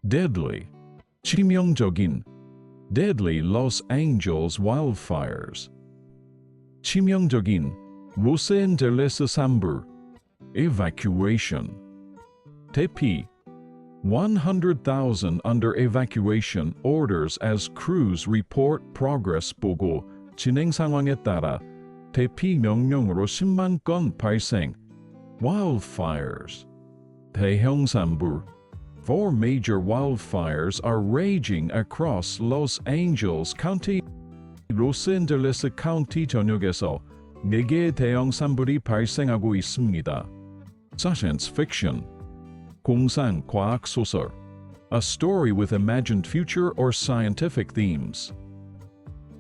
deadly, 치명적인, deadly Los Angeles wildfires. 치명적인, Los Angeles 산불, evacuation. 대피, 100,000 under evacuation orders as crews report progress 보고 진행 상황에 따라 대피 명령으로 10만 건 발생. Wildfires. 대형 산불. 4 major wildfires are raging across Los Angeles County. 로스앤젤레스 카운티 전역에서 4개의 대형 산불이 발생하고 있습니다. Science fiction. 공상 과학 소설. A story with imagined future or scientific themes.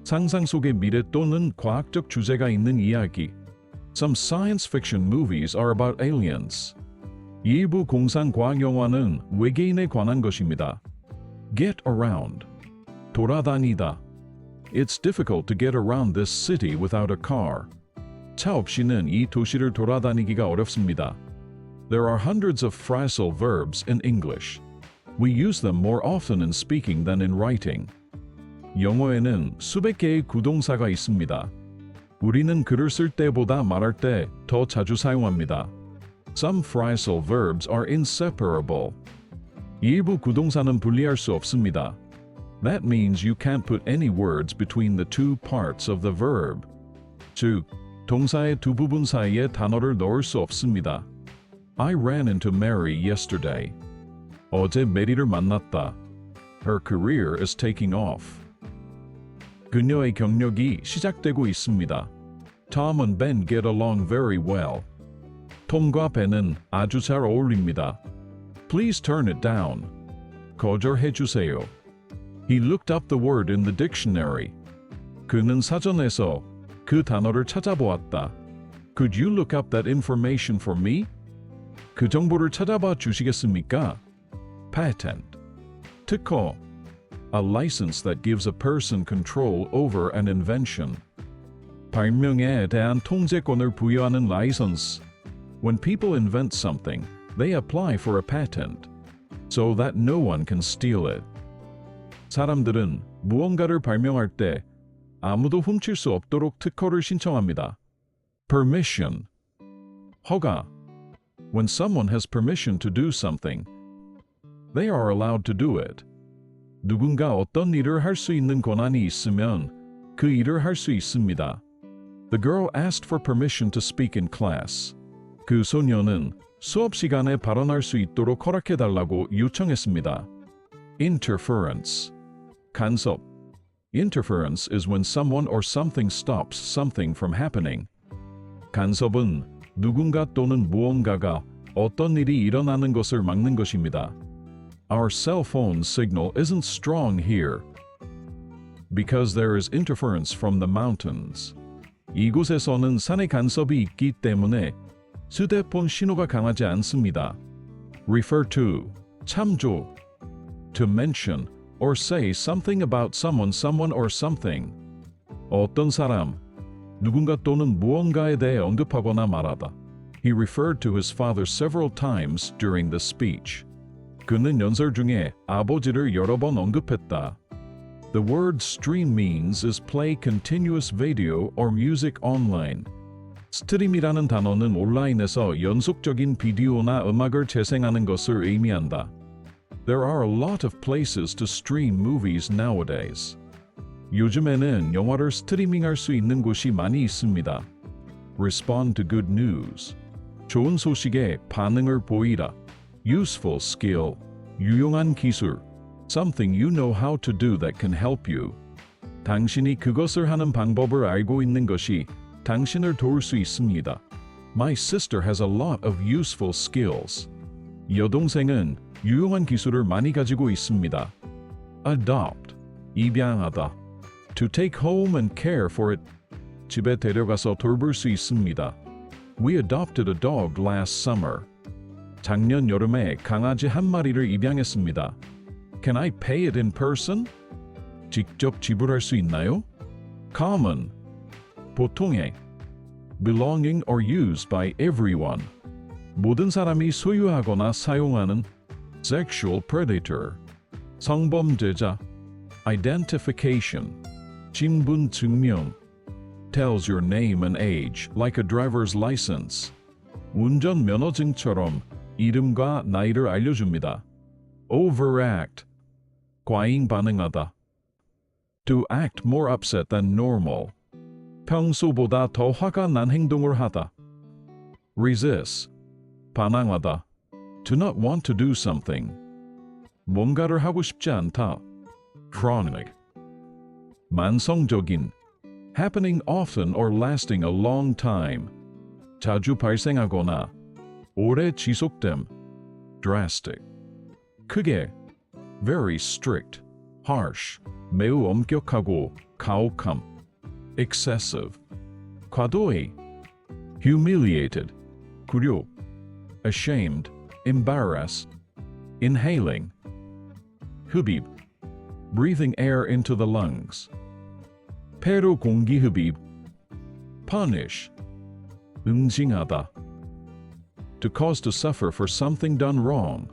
상상 속의 미래 또는 과학적 주제가 있는 이야기. Some science fiction movies are about aliens. 일부 공상 과학 영화는 외계인에 관한 것입니다. Get around. 돌아다니다. It's difficult to get around this city without a car. 차 없이는 이 도시를 돌아다니기가 어렵습니다. There are hundreds of phrasal verbs in English. We use them more often in speaking than in writing. 영어에는 수백 개의 구동사가 있습니다. 우리는 글을 쓸 때보다 말할 때 더 자주 사용합니다. Some phrasal verbs are inseparable. 일부 구동사는 분리할 수 없습니다. That means you can't put any words between the two parts of the verb. 즉, 동사의 두 부분 사이에 단어를 넣을 수 없습니다. I ran into Mary yesterday. 어제 메리를 만났다. Her career is taking off. 그녀의 경력이 시작되고 있습니다. Tom and Ben get along very well. 톰과 벤은 아주 잘 어울립니다. Please turn it down. 거절해 주세요. He looked up the word in the dictionary. 그는 사전에서 그 단어를 찾아보았다. Could you look up that information for me? 그 정보를 찾아봐 주시겠습니까? Patent. 특허. A license that gives a person control over an invention. 발명에 대한 통제권을 부여하는 라이선스. When people invent something, they apply for a patent, so that no one can steal it. 사람들은 무언가를 발명할 때 아무도 훔칠 수 없도록 특허를 신청합니다. Permission. 허가. When someone has permission to do something, they are allowed to do it. 누군가 어떤 일을 할 수 있는 권한이 있으면 그 일을 할 수 있습니다. The girl asked for permission to speak in class. 그 소녀는 수업 시간에 발언할 수 있도록 허락해달라고 요청했습니다. Interference. 간섭. Interference is when someone or something stops something from happening. 간섭은 누군가 또는 무언가가 어떤 일이 일어나는 것을 막는 것입니다. Our cell phone signal isn't strong here because there is interference from the mountains. 이곳에서는 산의 간섭이 있기 때문에 휴대폰 신호가 강하지 않습니다. Refer to. 참조. To mention or say something about someone, someone or something. 어떤 사람, 누군가 또는 무언가에 대해 언급하거나 말하다. He referred to his father several times during the speech. 그는 연설 중에 아버지를 여러 번 언급했다. The word stream means is play continuous video or music online. 스트림이라는 단어는 온라인에서 연속적인 비디오나 음악을 재생하는 것을 의미한다. There are a lot of places to stream movies nowadays. 요즘에는 영화를 스트리밍할 수 있는 곳이 많이 있습니다. Respond to good news. 좋은 소식에 반응을 보이라. Useful skill. 유용한 기술. Something you know how to do that can help you. 당신이 그것을 하는 방법을 알고 있는 것이 당신을 도울 수 있습니다. My sister has a lot of useful skills. 여동생은 유용한 기술을 많이 가지고 있습니다. Adopt. 입양하다. To take home and care for it. 집에 데려가서 돌볼 수 있습니다. We adopted a dog last summer. 작년 여름에 강아지 한 마리를 입양했습니다. Can I pay it in person? 직접 지불할 수 있나요? Common. 보통의. Belonging or used by everyone. 모든 사람이 소유하거나 사용하는. Sexual predator. 성범죄자. Identification. 신분 증명. Tells your name and age like a driver's license. 운전면허증처럼 이름과 나이를 알려줍니다. Overact. 과잉 반응하다. To act more upset than normal. 평소보다 더 화가 난 행동을 하다. Resist. 반항하다. To not want to do something. 뭔가를 하고 싶지 않다. Chronic. 만성적인. Happening often or lasting a long time. 자주 발생하거나 오래 지속됨. Drastic. 크게. Very strict. Harsh. 매우 엄격하고 가혹함. Excessive. 과도히. Humiliated. 굴욕. Ashamed. Embarrassed. Inhaling. 흡입. Breathing air into the lungs. 폐로 공기 흡입. Punish. 응징하다. To cause to suffer for something done wrong.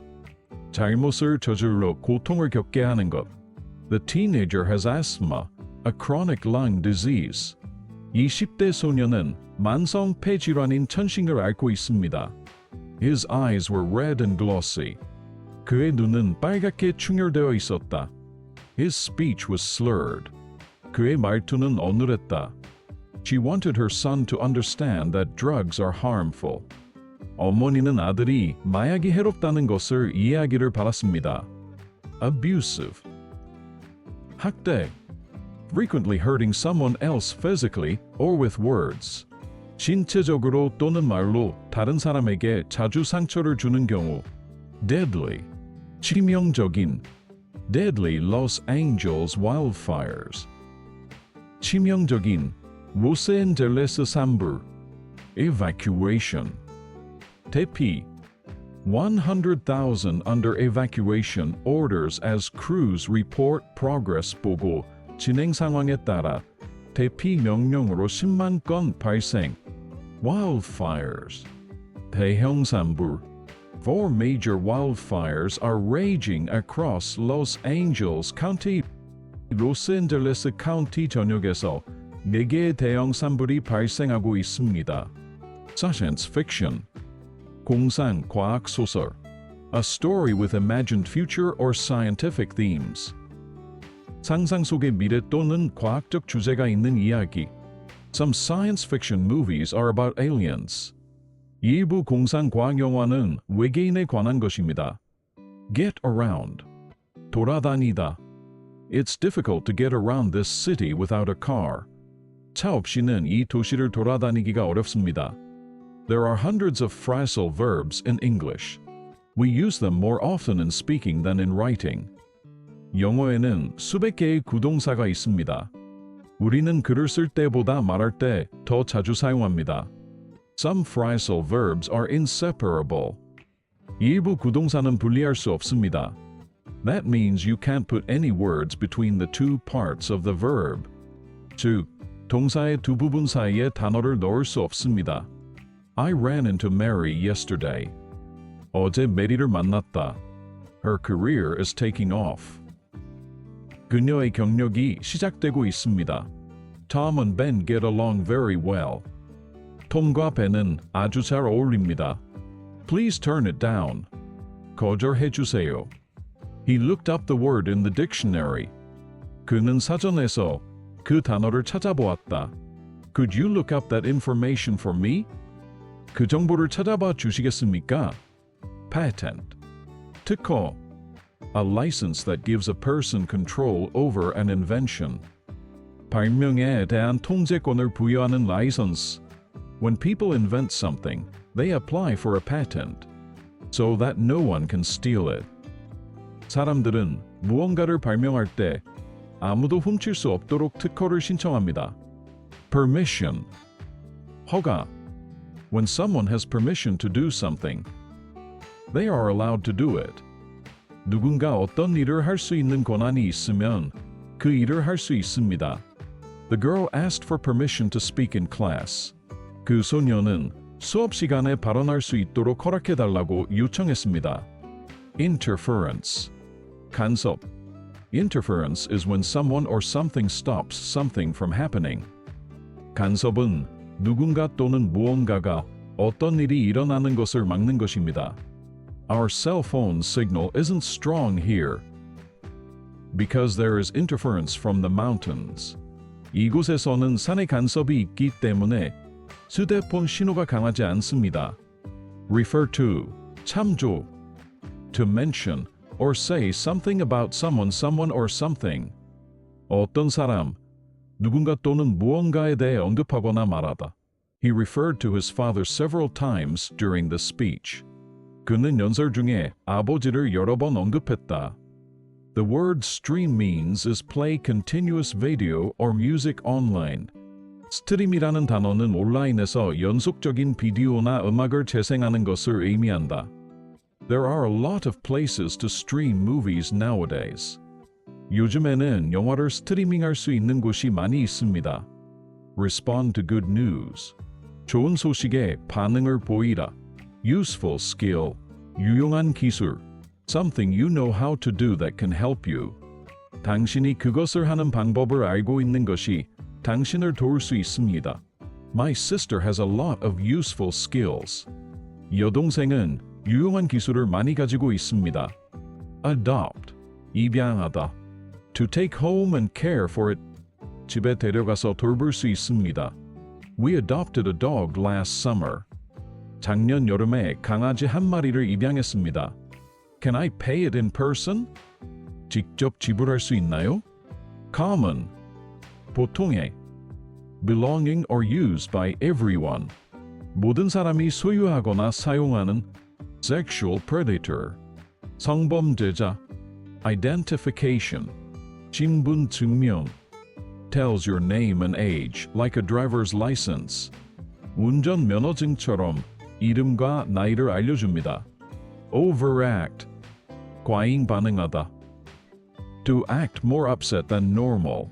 잘못을 저질러 고통을 겪게 하는 것. The teenager has asthma, a chronic lung disease. 20대 소년은 만성 폐질환인 천식을 앓고 있습니다. His eyes were red and glossy. 그의 눈은 빨갛게 충혈되어 있었다. His speech was slurred. 그의 말투는 어눌했다. She wanted her son to understand that drugs are harmful. 어머니는 아들이 마약이 해롭다는 것을 이해하기를 바랐습니다. Abusive. 학대. Frequently hurting someone else physically or with words. 신체적으로 또는 말로 다른 사람에게 자주 상처를 주는 경우. Deadly. 치명적인. Deadly Los Angeles wildfires. 치명적인. 로스앤젤레스 산불. Evacuation. 대피. 100,000 under evacuation orders as crews report progress 보고 진행 상황에 따라 대피 명령으로 10만 건 발생. Wildfires. 대형 산불. 4 major wildfires are raging across Los Angeles County. 로스앤젤레스 카운티 전역에서 4개의 대형 산불이 발생하고 있습니다. Science fiction. 공상 과학 소설. A story with imagined future or scientific themes. 상상 속의 미래 또는 과학적 주제가 있는 이야기. Some science fiction movies are about aliens. 일부 공상 과학 영화는 외계인에 관한 것입니다. Get around. 돌아다니다. It's difficult to get around this city without a car. 차 없이는 이 도시를 돌아다니기가 어렵습니다. There are hundreds of phrasal verbs in English. We use them more often in speaking than in writing. 영어에는 수백 개의 구동사가 있습니다. 우리는 글을 쓸 때보다 말할 때 더 자주 사용합니다. Some phrasal verbs are inseparable. 일부 구동사는 분리할 수 없습니다. That means you can't put any words between the two parts of the verb. 즉, 동사의 두 부분 사이에 단어를 넣을 수 없습니다. I ran into Mary yesterday. 어제 메리를 만났다. Her career is taking off. 그녀의 경력이 시작되고 있습니다. Tom and Ben get along very well. 톰과 벤은 아주 잘 어울립니다. Please turn it down. 거절해 주세요. He looked up the word in the dictionary. 그는 사전에서 그 단어를 찾아보았다. Could you look up that information for me? 그 정보를 찾아봐 주시겠습니까? Patent. 특허. A license that gives a person control over an invention. 발명에 대한 통제권을 부여하는 라이선스. When people invent something, they apply for a patent, so that no one can steal it. 사람들은 무언가를 발명할 때 아무도 훔칠 수 없도록 특허를 신청합니다. Permission. 허가. When someone has permission to do something, they are allowed to do it. 누군가 어떤 일을 할 수 있는 권한이 있으면 그 일을 할 수 있습니다. The girl asked for permission to speak in class. 그 소녀는 수업 시간에 발언할 수 있도록 허락해달라고 요청했습니다. Interference. 간섭. Interference is when someone or something stops something from happening. 간섭은 누군가 또는 무언가가 어떤 일이 일어나는 것을 막는 것입니다. Our cell phone signal isn't strong here because there is interference from the mountains. 이곳에서는 산의 간섭이 있기 때문에 휴대폰 신호가 강하지 않습니다. Refer to, 참조. To mention or say something about someone, someone or something. 어떤 사람, 누군가 또는 무언가에 대해 언급하거나 말하다. He referred to his father several times during the speech. 그는 연설 중에 아버지를 여러 번 언급했다. The word stream means is play continuous video or music online. 스트림이라는 단어는 온라인에서 연속적인 비디오나 음악을 재생하는 것을 의미한다. There are a lot of places to stream movies nowadays. 요즘에는 영화를 스트리밍할 수 있는 곳이 많이 있습니다. Respond to good news. 좋은 소식에 반응을 보이라. Useful skill. 유용한 기술. Something you know how to do that can help you. 당신이 그것을 하는 방법을 알고 있는 것이 당신을 도울 수 있습니다. My sister has a lot of useful skills. 여동생은 유용한 기술을 많이 가지고 있습니다. Adopt. 입양하다. To take home and care for it. 집에 데려가서 돌볼 수 있습니다. We adopted a dog last summer. 작년 여름에 강아지 한 마리를 입양했습니다. Can I pay it in person? 직접 지불할 수 있나요? Common. 보통의. Belonging or used by everyone. 모든 사람이 소유하거나 사용하는. Sexual predator. 성범죄자. Identification. 신분 증명. Tells your name and age like a driver's license. 운전 면허증처럼 이름과 나이를 알려줍니다. Overact. 과잉 반응하다. To act more upset than normal.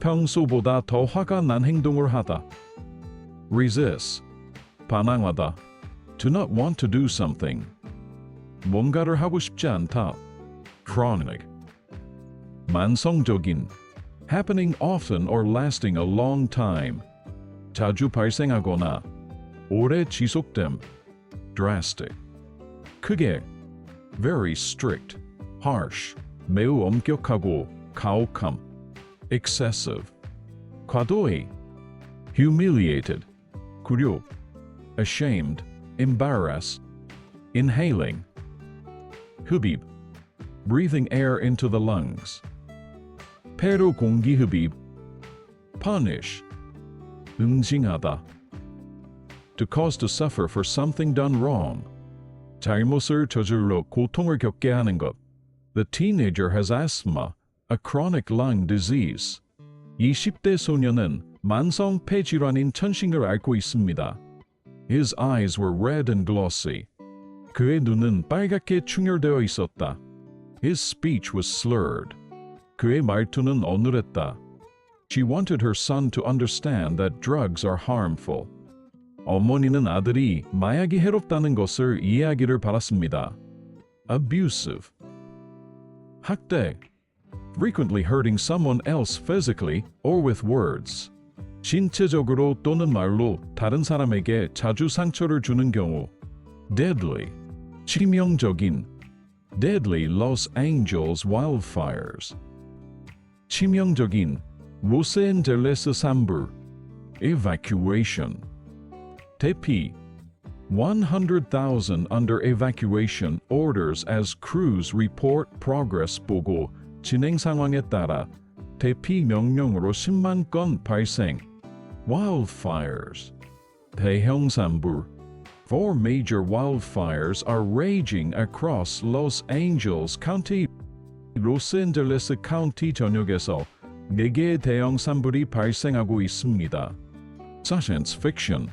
평소보다 더 화가 난 행동을 하다. Resist. 반항하다. To not want to do something. 뭔가를 하고 싶지 않다. Chronic. 만성적인. Happening often or lasting a long time. 자주 발생하거나 오래 지속됨. Drastic. 크게. Very strict. Harsh. 매우 엄격하고 가혹함. Excessive. 과도히. Humiliated. 굴욕. Ashamed. Embarrassed. Inhaling. 흡입. Breathing air into the lungs. 폐로 공기 흡입. Punish. 응징하다. To cause to suffer for something done wrong. 잘못을 저질러 고통을 겪게 하는 것. The teenager has asthma, a chronic lung disease. 20대 소년은 만성 폐질환인 천식을 앓고 있습니다. His eyes were red and glossy. 그의 눈은 빨갛게 충혈되어 있었다. His speech was slurred. 그의 말투는 어눌했다. She wanted her son to understand that drugs are harmful. 어머니는 아들이 마약이 해롭다는 것을 이해하기를 바랐습니다. Abusive. 학대. Frequently hurting someone else physically or with words. 신체적으로 또는 말로 다른 사람에게 자주 상처를 주는 경우. Deadly. 치명적인. Deadly Los Angeles wildfires. 치명적인. 로스앤젤레스 산불. Evacuation. 대피. 100,000 under evacuation orders as crews report progress 보고 진행 상황에 따라 대피 명령으로 10만 건 발생. Wildfires. 대형 산불. 4 major wildfires are raging across Los Angeles County. 로스앤젤레스 카운티 전역에서 4개의 대형 산불이 발생하고 있습니다. Science fiction.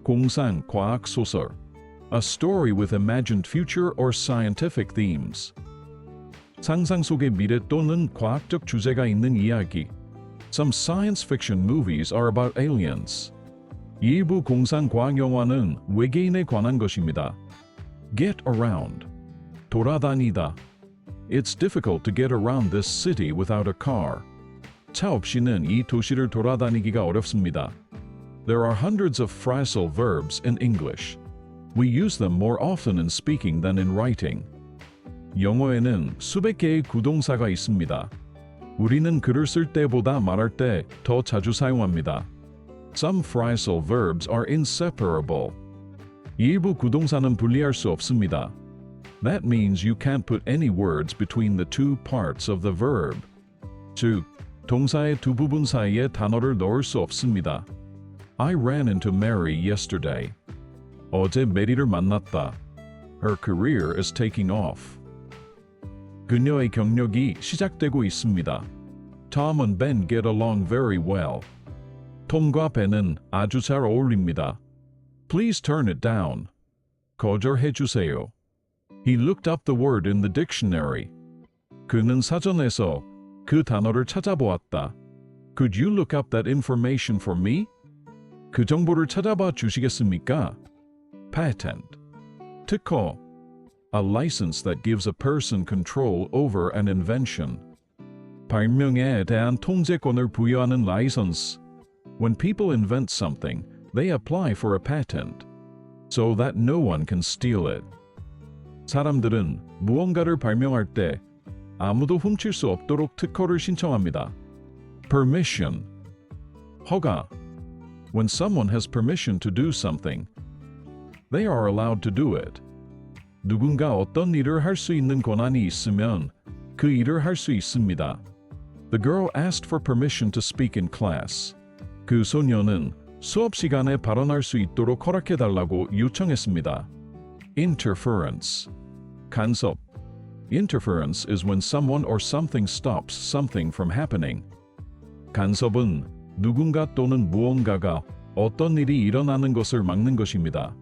공상 과학 소설. A story with imagined future or scientific themes. 상상 속의 미래 또는 과학적 주제가 있는 이야기. Some science fiction movies are about aliens. 일부 공상 과학 영화는 외계인에 관한 것입니다. Get around. 돌아다니다. It's difficult to get around this city without a car. 차 없이는 이 도시를 돌아다니기가 어렵습니다. There are hundreds of phrasal verbs in English. We use them more often in speaking than in writing. 영어에는 수백 개의 구동사가 있습니다. 우리는 글을 쓸 때보다 말할 때 더 자주 사용합니다. Some phrasal verbs are inseparable. 일부 구동사는 분리할 수 없습니다. That means you can't put any words between the two parts of the verb. 즉, 동사의 두 부분 사이에 단어를 넣을 수 없습니다. I ran into Mary yesterday. 어제 메리를 만났다. Her career is taking off. 그녀의 경력이 시작되고 있습니다. Tom and Ben get along very well. 톰과 벤은 아주 잘 어울립니다. Please turn it down. 거절해 주세요. He looked up the word in the dictionary. 그는 사전에서 그 단어를 찾아보았다. Could you look up that information for me? 그 정보를 찾아봐 주시겠습니까? Patent. 특허. A license that gives a person control over an invention. 발명에 대한 통제권을 부여하는 라이선스. When people invent something, they apply for a patent, so that no one can steal it. 사람들은 무언가를 발명할 때 아무도 훔칠 수 없도록 특허를 신청합니다. Permission. 허가. When someone has permission to do something, they are allowed to do it. 누군가 어떤 일을 할 수 있는 권한이 있으면 그 일을 할 수 있습니다. The girl asked for permission to speak in class. 그 소녀는 수업 시간에 발언할 수 있도록 허락해달라고 요청했습니다. Interference. 간섭. Interference is when someone or something stops something from happening. 간섭은 누군가 또는 무언가가 어떤 일이 일어나는 것을 막는 것입니다.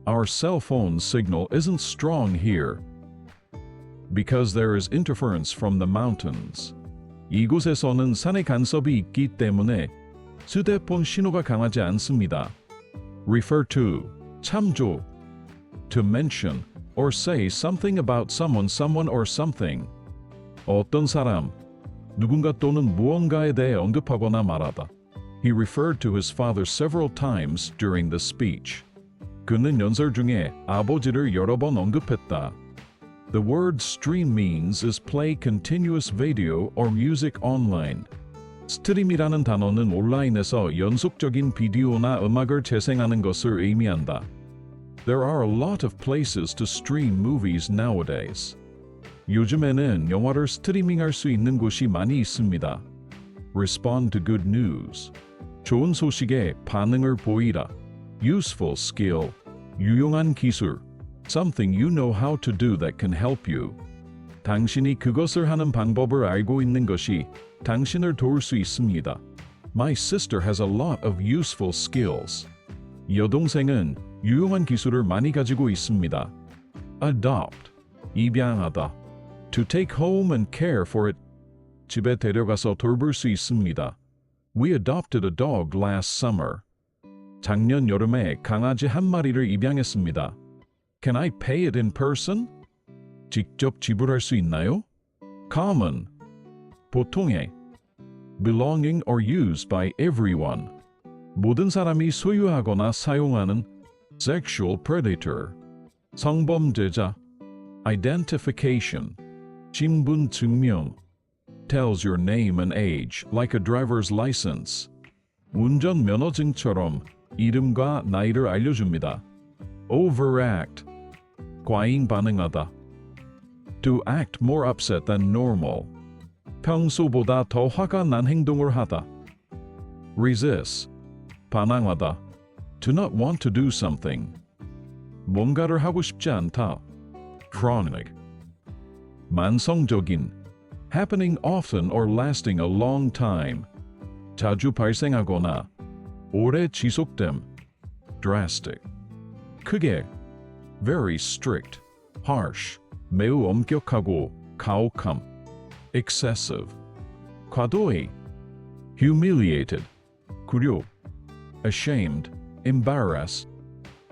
Our cell phone signal isn't strong here because there is interference from the mountains. 이곳에서는 산의 간섭이 있기 때문에 휴대폰 신호가 강하지 않습니다. Refer to, 참조. To mention or say something about someone, someone or something. 어떤 사람, 누군가 또는 무언가에 대해 언급하거나 말하다. He referred to his father several times during the speech. 그는 연설 중에 아버지를 여러 번 언급했다. The word stream means is play continuous video or music online. 스트림이라는 단어는 온라인에서 연속적인 비디오나 음악을 재생하는 것을 의미한다. There are a lot of places to stream movies nowadays. 요즘에는 영화를 스트리밍할 수 있는 곳이 많이 있습니다. Respond to good news. 좋은 소식에 반응을 보이라. Useful skill. 유용한 기술. Something you know how to do that can help you. 당신이 그것을 하는 방법을 알고 있는 것이 당신을 도울 수 있습니다. My sister has a lot of useful skills. 여동생은 유용한 기술을 많이 가지고 있습니다. Adopt. 입양하다. To take home and care for it. 집에 데려가서 돌볼 수 있습니다. We adopted a dog last summer. 작년 여름에 강아지 한 마리를 입양했습니다. Can I pay it in person? 직접 지불할 수 있나요? Common. 보통의. Belonging or used by everyone. 모든 사람이 소유하거나 사용하는. Sexual predator. 성범죄자. Identification. 신분 증명. Tells your name and age like a driver's license. 운전 면허증처럼 이름과 나이를 알려줍니다. Overact. 과잉 반응하다. To act more upset than normal. 평소보다 더 화가 난 행동을 하다. Resist. 반항하다. To not want to do something. 뭔가를 하고 싶지 않다. Chronic. 만성적인. Happening often or lasting a long time. 자주 발생하거나 오래 지속됨. Drastic. 크게. Very strict. Harsh. 매우 엄격하고 가혹함. Excessive. 과도히. Humiliated. 굴욕. Ashamed. Embarrassed.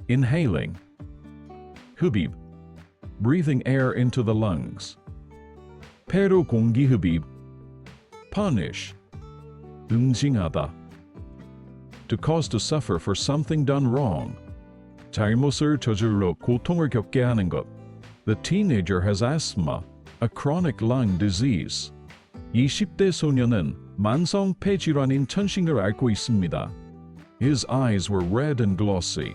Inhaling. 흡입. Breathing air into the lungs. 폐로 공기 흡입. Punish. 응징하다. To cause to suffer for something done wrong. 잘못을 저질러 고통을 겪게 하는 것. The teenager has asthma, a chronic lung disease. 20대 소년은 만성 폐질환인 천식을 앓고 있습니다. His eyes were red and glossy.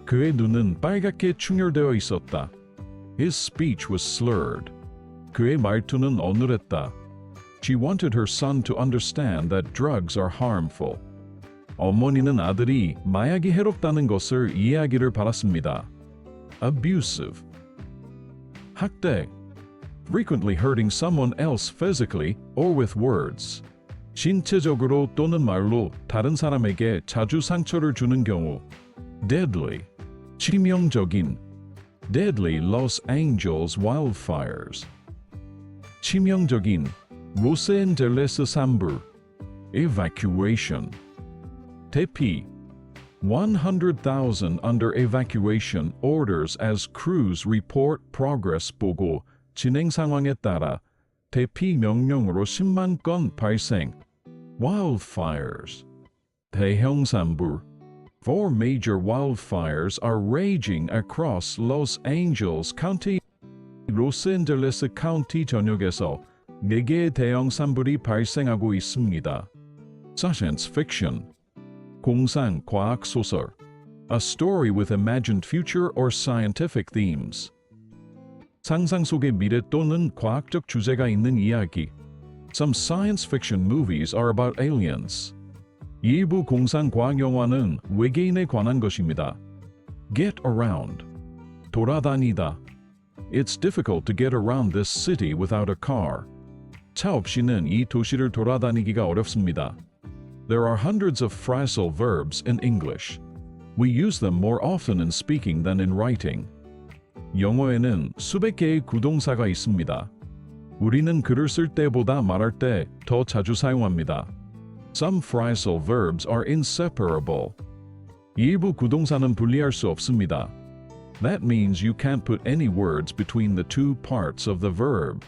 그의 눈은 빨갛게 충혈되어 있었다. His speech was slurred. 그의 말투는 어눌했다. She wanted her son to understand that drugs are harmful. 어머니는 아들이 마약이 해롭다는 것을 이해하기를 바랐습니다. Abusive. 학대. Frequently hurting someone else physically or with words. 신체적으로 또는 말로 다른 사람에게 자주 상처를 주는 경우. Deadly. 치명적인. Deadly Los Angeles wildfires. 치명적인. 로스앤젤레스 산불. Evacuation. 대피. 100,000 under evacuation orders as crews report progress 보고 진행 상황에 따라 대피 명령으로 10만 건 발생. Wildfires. 대형 산불. 4 major wildfires are raging across Los Angeles County. 로스앤젤레스 카운티 전역에서 4개의 대형 산불이 발생하고 있습니다. Science fiction. 공상 과학 소설. A story with imagined future or scientific themes. 상상 속의 미래 또는 과학적 주제가 있는 이야기. Some science fiction movies are about aliens. 일부 공상 과학 영화는 외계인에 관한 것입니다. Get around. 돌아다니다. It's difficult to get around this city without a car. 차 없이는 이 도시를 돌아다니기가 어렵습니다. There are hundreds of phrasal verbs in English. We use them more often in speaking than in writing. 영어에는 수백 개의 구동사가 있습니다. 우리는 글을 쓸 때보다 말할 때 더 자주 사용합니다. Some phrasal verbs are inseparable. 일부 구동사는 분리할 수 없습니다. That means you can't put any words between the two parts of the verb.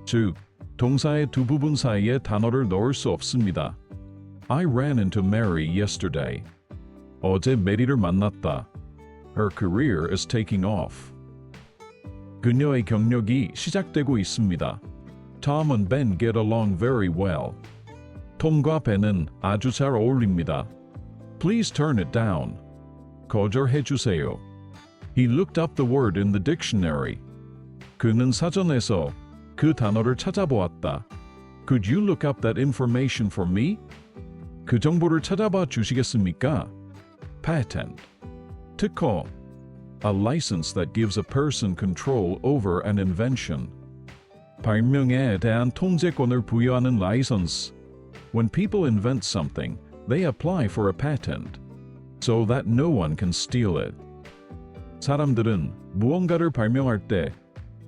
즉, 동사의 두 부분 사이에 단어를 넣을 수 없습니다. I ran into Mary yesterday. 어제 메리를 만났다. Her career is taking off. 그녀의 경력이 시작되고 있습니다. Tom and Ben get along very well. 톰과 벤은 아주 잘 어울립니다. Please turn it down. 거절해 주세요. He looked up the word in the dictionary. 그는 사전에서 그 단어를 찾아보았다. Could you look up that information for me? 그 정보를 찾아봐 주시겠습니까? Patent. 특허. A license that gives a person control over an invention. 발명에 대한 통제권을 부여하는 라이선스. When people invent something, they apply for a patent, so that no one can steal it. 사람들은 무언가를 발명할 때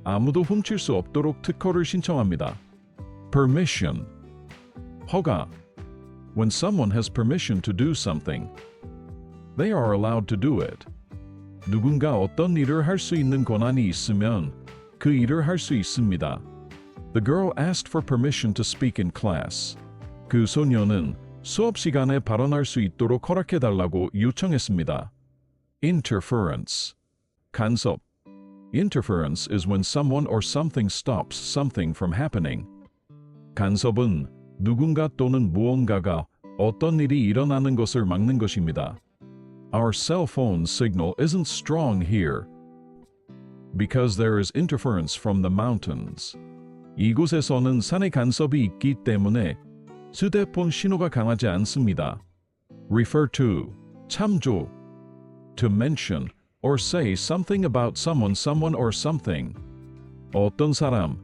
아무도 훔칠 수 없도록 특허를 신청합니다. Permission. 허가. When someone has permission to do something, they are allowed to do it. 누군가 어떤 일을 할 수 있는 권한이 있으면 그 일을 할 수 있습니다. The girl asked for permission to speak in class. 그 소녀는 수업 시간에 발언할 수 있도록 허락해달라고 요청했습니다. Interference. 간섭. Interference is when someone or something stops something from happening. 간섭은 누군가 또는 무언가가 어떤 일이 일어나는 것을 막는 것입니다. Our cell phone signal isn't strong here because there is interference from the mountains. 이곳에서는 산의 간섭이 있기 때문에 휴대폰 신호가 강하지 않습니다. Refer to. 참조. To mention or say something about someone or something. 어떤 사람,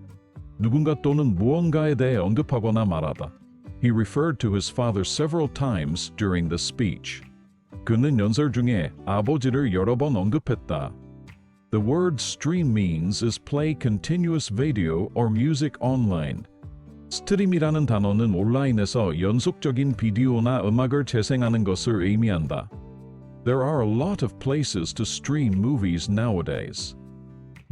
누군가 또는 무언가에 대해 언급하거나 말하다. He referred to his father several times during the speech. 그는 연설 중에 아버지를 여러 번 언급했다. The word stream means is play continuous video or music online. 스트림이라는 단어는 온라인에서 연속적인 비디오나 음악을 재생하는 것을 의미한다. There are a lot of places to stream movies nowadays.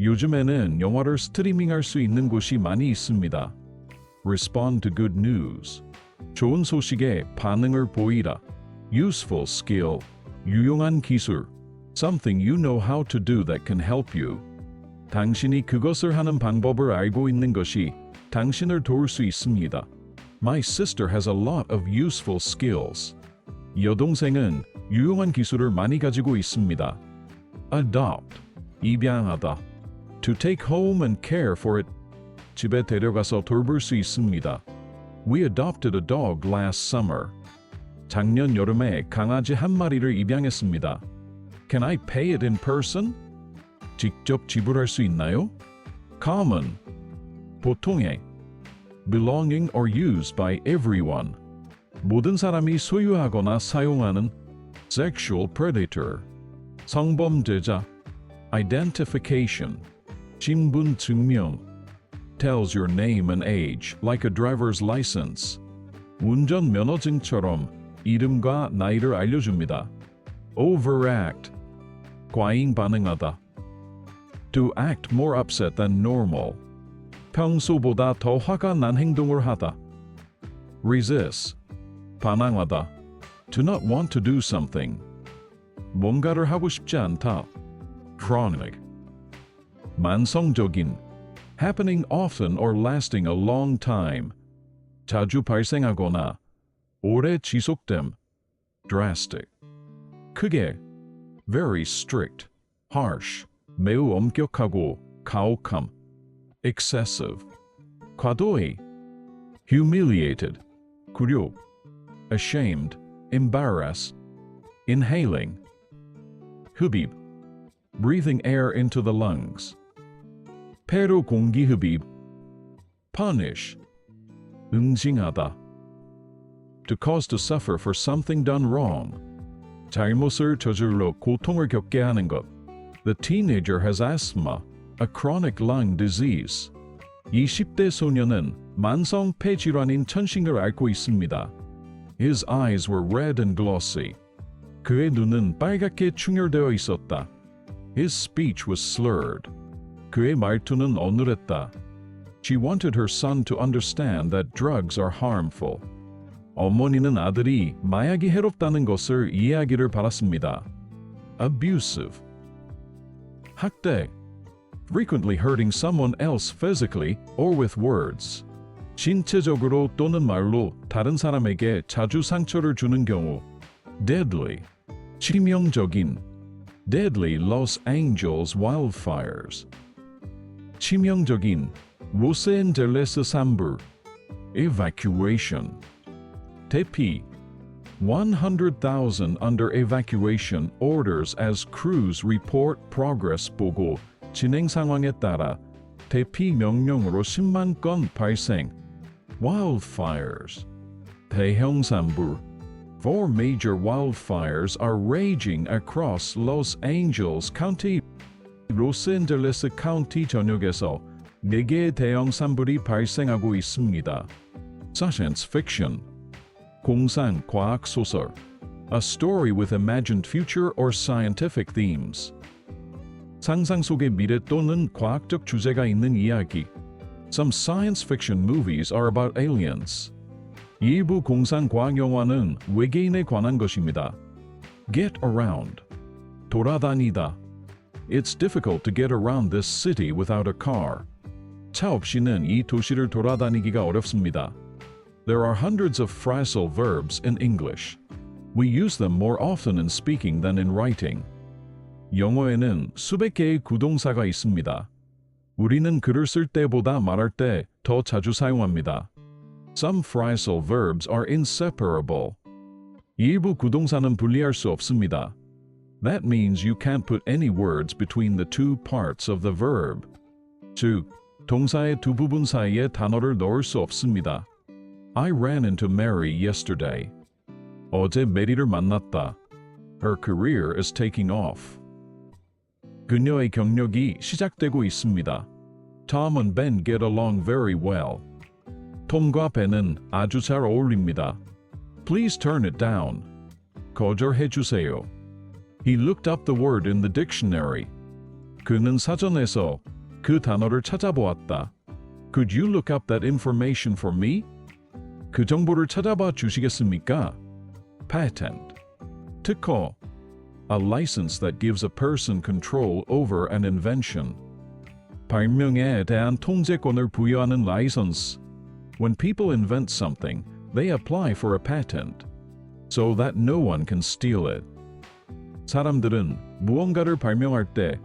요즘에는 영화를 스트리밍할 수 있는 곳이 많이 있습니다. Respond to good news. 좋은 소식에 반응을 보이라. Useful skill. 유용한 기술. Something you know how to do that can help you. 당신이 그것을 하는 방법을 알고 있는 것이 당신을 도울 수 있습니다. My sister has a lot of useful skills. 여동생은 유용한 기술을 많이 가지고 있습니다. Adopt. 입양하다. To take home and care for it. 집에 데려가서 돌볼 수 있습니다. We adopted a dog last summer. 작년 여름에 강아지 한 마리를 입양했습니다. Can I pay it in person? 직접 지불할 수 있나요? Common. 보통의. Belonging or used by everyone. 모든 사람이 소유하거나 사용하는. Sexual predator. 성범죄자. Identification. 신분 증명. Tells your name and age like a driver's license. 운전 면허증처럼 이름과 나이를 알려줍니다. Overact. 과잉 반응하다. To act more upset than normal. 평소보다 더 화가 난 행동을 하다. Resist. 반항하다. To not want to do something. 뭔가를 하고 싶지 않다. Chronic. 만성적인. Happening often or lasting a long time. 자주 발생하거나 오래 지속됨. Drastic. 크게. Very strict. Harsh. 매우 엄격하고 가혹함. Excessive. 과도히. Humiliated. 굴욕. Ashamed. Embarrass. Inhaling. 흡입. Breathing air into the lungs. 폐로 공기 흡입. Punish. 응징하다. To cause to suffer for something done wrong. 잘못을 저질러 고통을 겪게 하는 것. The teenager has asthma, a chronic lung disease. 20대 소년은 만성 폐질환인 천식을 앓고 있습니다. His eyes were red and glossy. 그의 눈은 빨갛게 충혈되어 있었다. His speech was slurred. 그의 말투는 어눌했다. She wanted her son to understand that drugs are harmful. 어머니는 아들이 마약이 해롭다는 것을 이해하기를 바랐습니다. Abusive. 학대. Frequently hurting someone else physically or with words. 신체적으로 또는 말로 다른 사람에게 자주 상처를 주는 경우. Deadly. 치명적인. Deadly Los Angeles wildfires. 치명적인. 로스앤젤레스 산불. Evacuation. 대피. 100,000 under evacuation orders as crews report progress 보고 진행 상황에 따라 대피 명령으로 10만 건 발생. Wildfires. 대형 산불. 4 major wildfires are raging across Los Angeles County. 로스앤젤레스 카운티 전역에서 4개의 대형 산불이 발생하고 있습니다. Science fiction. 공상 과학 소설. A story with imagined future or scientific themes. 상상 속의 미래 또는 과학적 주제가 있는 이야기. Some science fiction movies are about aliens. 일부 공상 과학 영화는 외계인에 관한 것입니다. Get around. 돌아다니다. It's difficult to get around this city without a car. 차 없이는 이 도시를 돌아다니기가 어렵습니다. There are hundreds of phrasal verbs in English. We use them more often in speaking than in writing. 영어에는 수백 개의 구동사가 있습니다. 우리는 글을 쓸 때보다 말할 때 더 자주 사용합니다. Some phrasal verbs are inseparable. 일부 구동사는 분리할 수 없습니다. That means you can't put any words between the two parts of the verb. 즉, 동사의 두 부분 사이에 단어를 넣을 수 없습니다. I ran into Mary yesterday. 어제 메리를 만났다. Her career is taking off. 그녀의 경력이 시작되고 있습니다. Tom and Ben get along very well. 톰과 벤은 아주 잘 어울립니다. Please turn it down. 거절해 주세요. He looked up the word in the dictionary. 그는 사전에서 그 단어를 찾아보았다. Could you look up that information for me? 그 정보를 찾아봐 주시겠습니까? Patent. 특허. A license that gives a person control over an invention. 발명에 대한 통제권을 부여하는 라이선스. When people invent something, they apply for a patent, so that no one can steal it. 사람들은 무언가를 발명할 때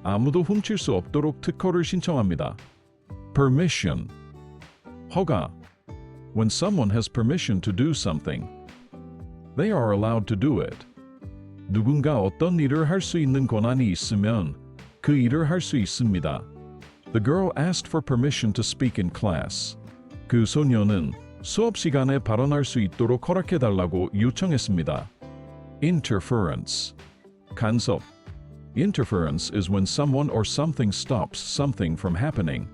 아무도 훔칠 수 없도록 특허를 신청합니다. Permission. 허가. When someone has permission to do something, they are allowed to do it. 누군가 어떤 일을 할 수 있는 권한이 있으면 그 일을 할 수 있습니다. The girl asked for permission to speak in class. 그 소녀는 수업 시간에 발언할 수 있도록 허락해달라고 요청했습니다. Interference. 간섭. Interference is when someone or something stops something from happening.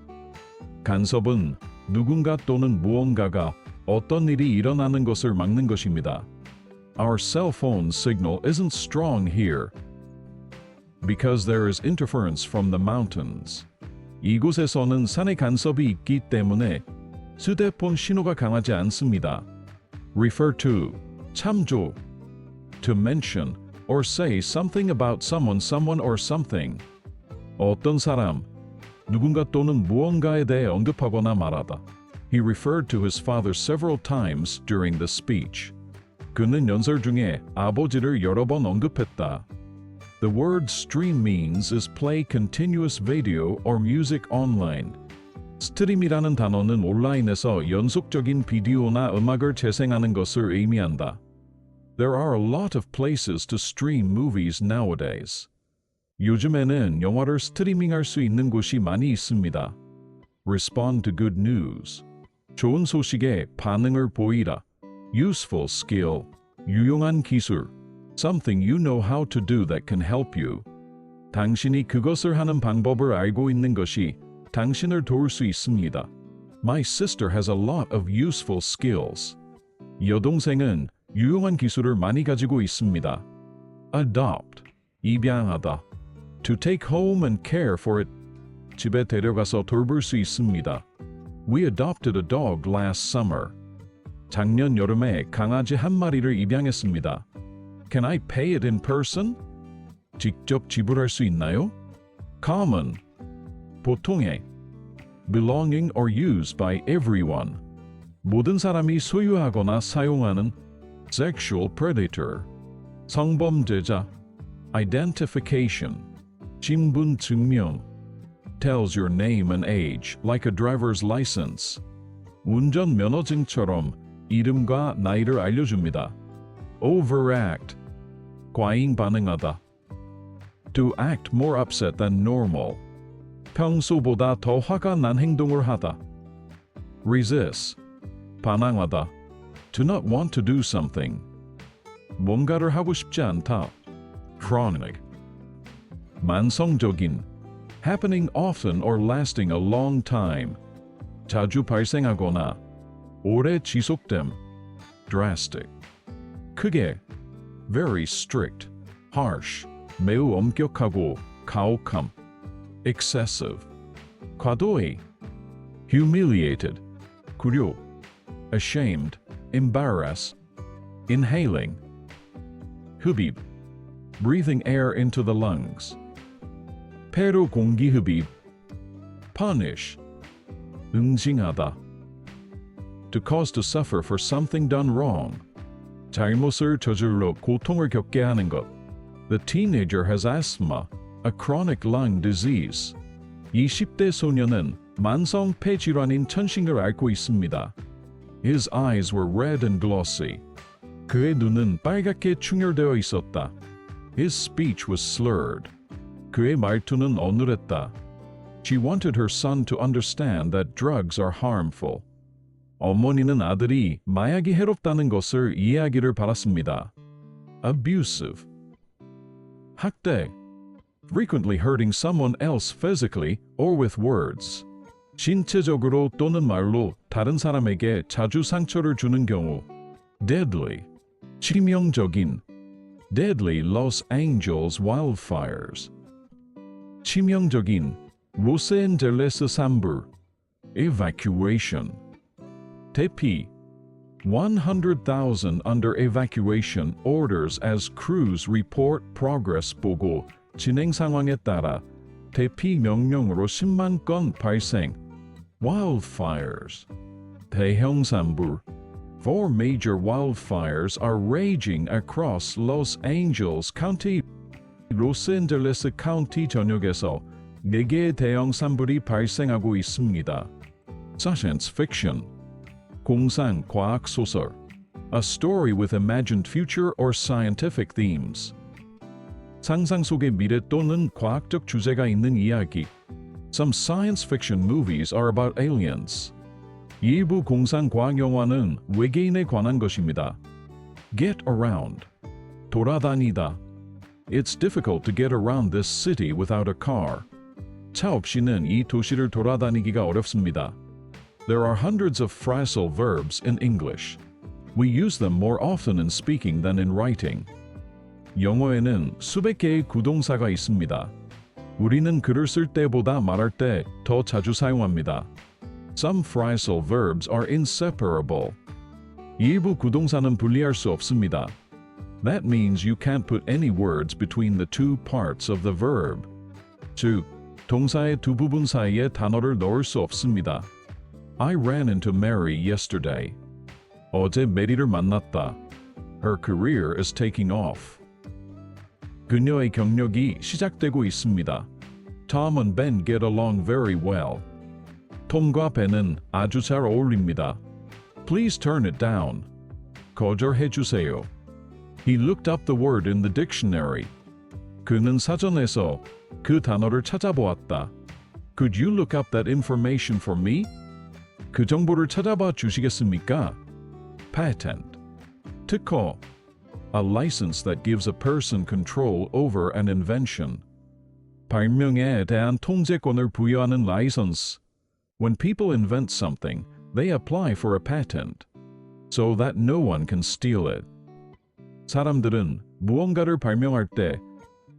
간섭은 누군가 또는 무언가가 어떤 일이 일어나는 것을 막는 것입니다. Our cell phone signal isn't strong here because there is interference from the mountains. 이곳에서는 산의 간섭이 있기 때문에 휴대폰 신호가 강하지 않습니다. Refer to. 참조. To mention or say something about someone, someone or something. 어떤 사람, 누군가 또는 무언가에 대해 언급하거나 말하다. He referred to his father several times during the speech. 그는 연설 중에 아버지를 여러 번 언급했다. The word stream means is play continuous video or music online. 스트림이라는 단어는 온라인에서 연속적인 비디오나 음악을 재생하는 것을 의미한다. There are a lot of places to stream movies nowadays. 요즘에는 영화를 스트리밍할 수 있는 곳이 많이 있습니다. Respond to good news. 좋은 소식에 반응을 보이라. Useful skill. 유용한 기술. Something you know how to do that can help you. 당신이 그것을 하는 방법을 알고 있는 것이 당신을 도울 수 있습니다. My sister has a lot of useful skills. 여동생은 유용한 기술을 많이 가지고 있습니다. Adopt. 입양하다. To take home and care for it. 집에 데려가서 돌볼 수 있습니다. We adopted a dog last summer. 작년 여름에 강아지 한 마리를 입양했습니다. Can I pay it in person? 직접 지불할 수 있나요? Common. 보통의. Belonging or used by everyone. 모든 사람이 소유하거나 사용하는. Sexual predator. 성범죄자. Identification. 신분 증명. Tells your name and age like a driver's license. 운전 면허증처럼 이름과 나이를 알려줍니다. Overact. 과잉 반응하다. To act more upset than normal. 평소보다 더 화가 난 행동을 하다. Resist. 반항하다. To not want to do something. 뭔가를 하고 싶지 않다. Chronic. 만성적인. Happening often or lasting a long time. 자주 발생하거나 오래 지속됨. Drastic. 크게. Very strict. Harsh. 매우 엄격하고 가혹함. Excessive. 과도히. Humiliated. 굴욕. Ashamed. Embarrass. Inhaling. 흡입. Breathing air into the lungs. 폐로 공기 흡입. Punish. 응징하다. To cause to suffer for something done wrong. 잘못을 저질러 고통을 겪게 하는 것. The teenager has asthma, a chronic lung disease. 20대 소년은 만성 폐질환인 천식을 앓고 있습니다. His eyes were red and glossy. 그의 눈은 빨갛게 충혈되어 있었다. His speech was slurred. 그의 말투는 어눌했다. She wanted her son to understand that drugs are harmful. 어머니는 아들이 마약이 해롭다는 것을 이해하기를 바랐습니다. Abusive. 학대. Frequently hurting someone else physically or with words. 신체적으로 또는 말로 다른 사람에게 자주 상처를 주는 경우. Deadly. 치명적인. Deadly Los Angeles wildfires. 치명적인 로스앤젤레스 산불 evacuation 대피 100,000 under evacuation orders as crews report progress 보고 진행 상황에 따라 대피 명령으로 10만 건 발생 wildfires 대형 산불 4 major wildfires are raging across Los Angeles County 로스앤젤레스 카운티 전역에서 4개의 대형 산불이 발생하고 있습니다. Science fiction 공상 과학 소설 A story with imagined future or scientific themes 상상 속의 미래 또는 과학적 주제가 있는 이야기 Some science fiction movies are about aliens 일부 공상 과학 영화는 외계인에 관한 것입니다. Get around 돌아다니다 It's difficult to get around this city without a car. 차 없이는 이 도시를 돌아다니기가 어렵습니다. There are hundreds of phrasal verbs in English. We use them more often in speaking than in writing. 영어에는 수백 개의 구동사가 있습니다. 우리는 글을 쓸 때보다 말할 때 더 자주 사용합니다. Some phrasal verbs are inseparable. 일부 구동사는 분리할 수 없습니다. That means you can't put any words between the two parts of the verb. 즉, 동사의 두 부분 사이에 단어를 넣을 수 없습니다. I ran into Mary yesterday. 어제 메리를 만났다. Her career is taking off. 그녀의 경력이 시작되고 있습니다. Tom and Ben get along very well. 톰과 벤은 아주 잘 어울립니다. Please turn it down. 거절해 주세요. He looked up the word in the dictionary. 그는 사전에서 그 단어를 찾아보았다. Could you look up that information for me? 그 정보를 찾아봐 주시겠습니까? Patent. 특허. A license that gives a person control over an invention. 발명에 대한 통제권을 부여하는 라이선스. When people invent something, they apply for a patent, so that no one can steal it. 사람들은 무언가를 발명할 때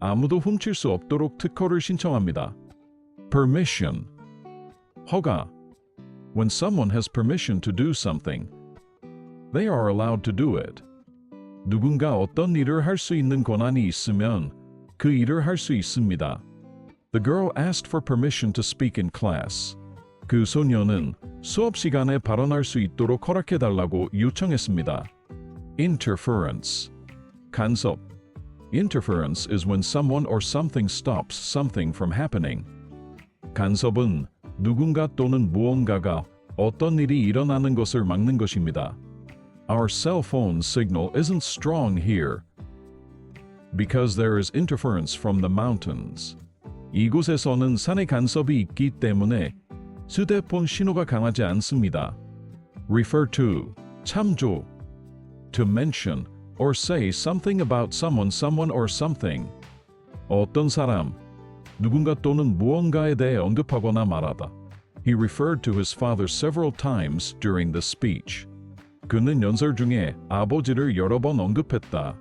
아무도 훔칠 수 없도록 특허를 신청합니다. Permission. 허가. When someone has permission to do something, they are allowed to do it. 누군가 어떤 일을 할 수 있는 권한이 있으면 그 일을 할 수 있습니다. The girl asked for permission to speak in class. 그 소녀는 수업 시간에 발언할 수 있도록 허락해달라고 요청했습니다. Interference. 간섭. Interference is when someone or something stops something from happening. 간섭은 누군가 또는 무언가가 어떤 일이 일어나는 것을 막는 것입니다. Our cell phone signal isn't strong here because there is interference from the mountains. 이곳에서는 산의 간섭이 있기 때문에 휴대폰 신호가 강하지 않습니다. Refer to, 참조. To mention or say something about someone, someone or something. 어떤 사람, 누군가 또는 무언가에 대해 언급하거나 말하다. He referred to his father several times during the speech. 그는 연설 중에 아버지를 여러 번 언급했다.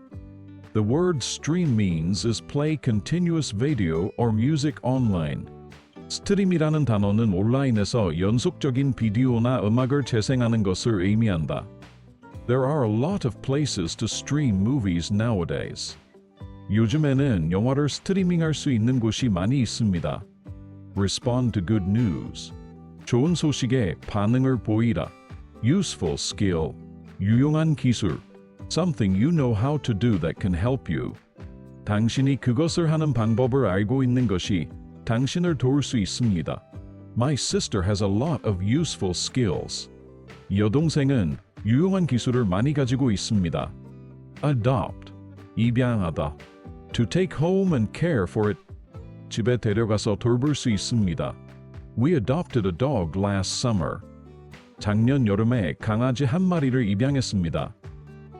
The word stream means is play continuous video or music online. 스트림이라는 단어는 온라인에서 연속적인 비디오나 음악을 재생하는 것을 의미한다. There are a lot of places to stream movies nowadays. 요즘에는 영화를 스트리밍할 수 있는 곳이 많이 있습니다. Respond to good news. 좋은 소식에 반응을 보이라. Useful skill. 유용한 기술. Something you know how to do that can help you. 당신이 그것을 하는 방법을 알고 있는 것이 당신을 도울 수 있습니다. My sister has a lot of useful skills. 여동생은 유용한 기술을 많이 가지고 있습니다. Adopt. 입양하다. To take home and care for it. 집에 데려가서 돌볼 수 있습니다. We adopted a dog last summer. 작년 여름에 강아지 한 마리를 입양했습니다.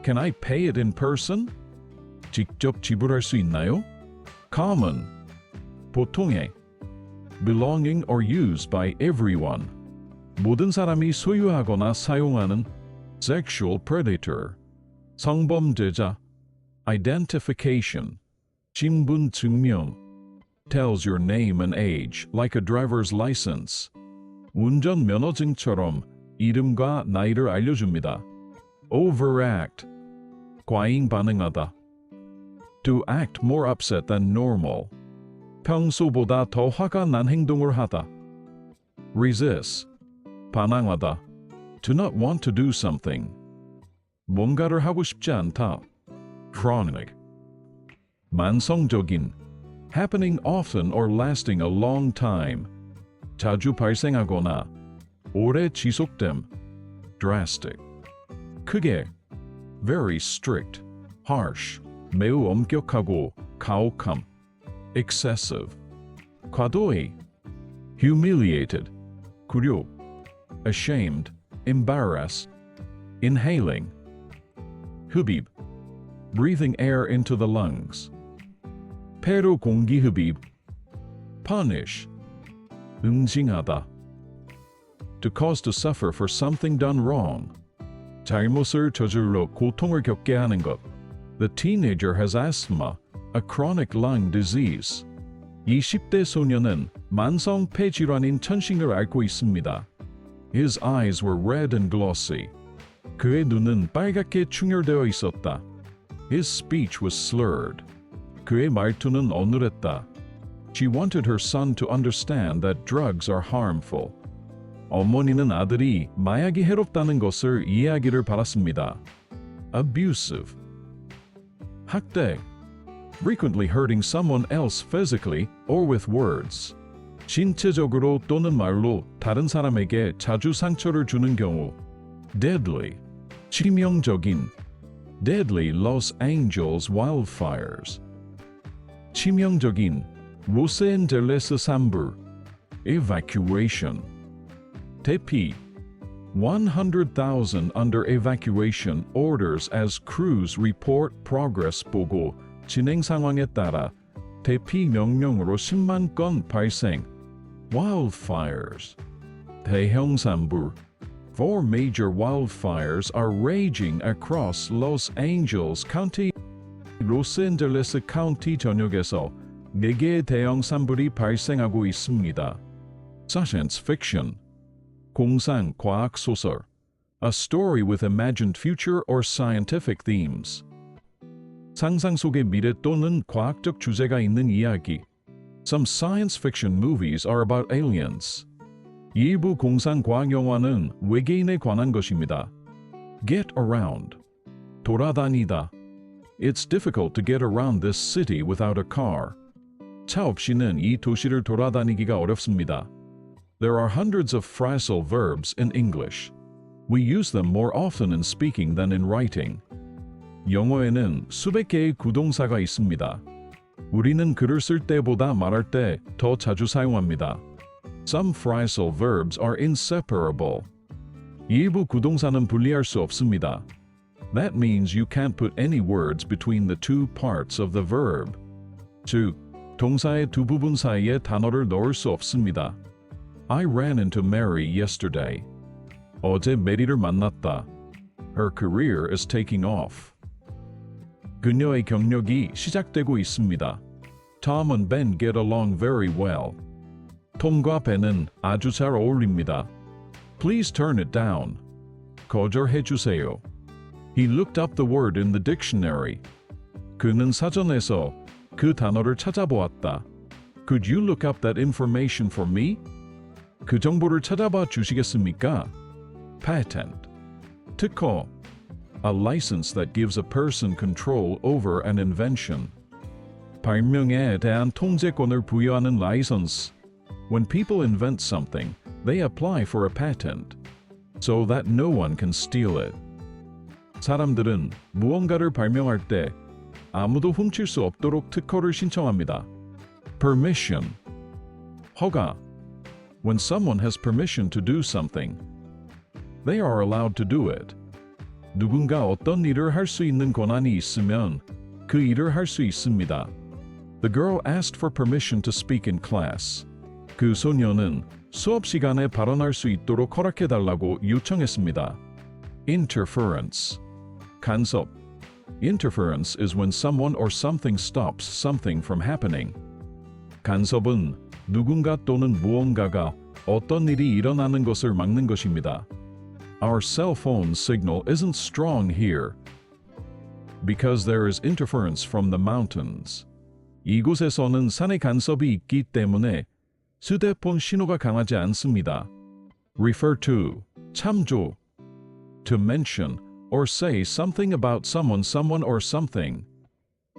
Can I pay it in person? 직접 지불할 수 있나요? Common. 보통의. Belonging or used by everyone. 모든 사람이 소유하거나 사용하는. Sexual predator. 성범죄자. Identification. 신분 증명. tells your name and age like a driver's license. 운전 면허증처럼 이름과 나이를 알려줍니다. Overact. 과잉 반응하다. To act more upset than normal. 평소보다 더 화가 난 행동을 하다. Resist. 반항하다. To not want to do something. 뭔가를 하고 싶지 않다. Chronic. 만성적인. Happening often or lasting a long time. 자주 발생하거나 오래 지속됨. Drastic. 크게. Very strict. Harsh. 매우 엄격하고 가혹함. Excessive. 과도히. Humiliated. 굴욕. Ashamed. Embarrass. Inhaling. 흡입. Breathing air into the lungs. 폐로 공기 흡입. Punish. 응징하다. To cause to suffer for something done wrong. 잘못을 저질러 고통을 겪게 하는 것. The teenager has asthma, a chronic lung disease. 20대 소년은 만성 폐질환인 천식을 앓고 있습니다. His eyes were red and glossy. 그의 눈은 빨갛게 충혈되어 있었다. His speech was slurred. 그의 말투는 어눌했다. She wanted her son to understand that drugs are harmful. 어머니는 아들이 마약이 해롭다는 것을 이해하기를 바랐습니다. Abusive. 학대. Frequently hurting someone else physically or with words. 신체적으로 또는 말로 다른 사람에게 자주 상처를 주는 경우. Deadly. 치명적인. Deadly Los Angeles wildfires. 치명적인. 로스앤젤레스 산불. Evacuation. 대피. 100,000 under evacuation orders as crews report progress 보고 진행 상황에 따라 대피 명령으로 10만 건 발생. Wildfires. 대형 산불. 4 major wildfires are raging across Los Angeles County. 로스앤젤레스 카운티 전역에서 4개의 대형 산불이 발생하고 있습니다. Science fiction. 공상 과학 소설. A story with imagined future or scientific themes. 상상 속의 미래 또는 과학적 주제가 있는 이야기. Some science fiction movies are about aliens. 일부 공상 과학 영화는 외계인에 관한 것입니다. Get around. 돌아다니다. It's difficult to get around this city without a car. 차 없이는 이 도시를 돌아다니기가 어렵습니다. There are hundreds of phrasal verbs in English. We use them more often in speaking than in writing. 영어에는 수백 개의 구동사가 있습니다. 우리는 글을 쓸 때보다 말할 때 더 자주 사용합니다. Some phrasal verbs are inseparable. 일부 구동사는 분리할 수 없습니다. That means you can't put any words between the two parts of the verb. 즉, 동사의 두 부분 사이에 단어를 넣을 수 없습니다. I ran into Mary yesterday. 어제 메리를 만났다. Her career is taking off. 그녀의 경력이 시작되고 있습니다. Tom and Ben get along very well. 톰과 벤은 아주 잘 어울립니다. Please turn it down. 거절해 주세요. He looked up the word in the dictionary. 그는 사전에서 그 단어를 찾아보았다. Could you look up that information for me? 그 정보를 찾아봐 주시겠습니까? Patent. 특허. A license that gives a person control over an invention. 발명에 대한 통제권을 부여하는 라이선스. When people invent something, they apply for a patent, so that no one can steal it. 사람들은 무언가를 발명할 때 아무도 훔칠 수 없도록 특허를 신청합니다. Permission. 허가. When someone has permission to do something, they are allowed to do it. 누군가 어떤 일을 할 수 있는 권한이 있으면 그 일을 할 수 있습니다. The girl asked for permission to speak in class. 그 소녀는 수업 시간에 발언할 수 있도록 허락해달라고 요청했습니다. Interference. 간섭. Interference is when someone or something stops something from happening. 간섭은 누군가 또는 무언가가 어떤 일이 일어나는 것을 막는 것입니다. Our cell phone signal isn't strong here because there is interference from the mountains. 이곳에서는 산의 간섭이 있기 때문에 휴대폰 신호가 강하지 않습니다. Refer to, 참조, to mention or say something about someone, someone or something.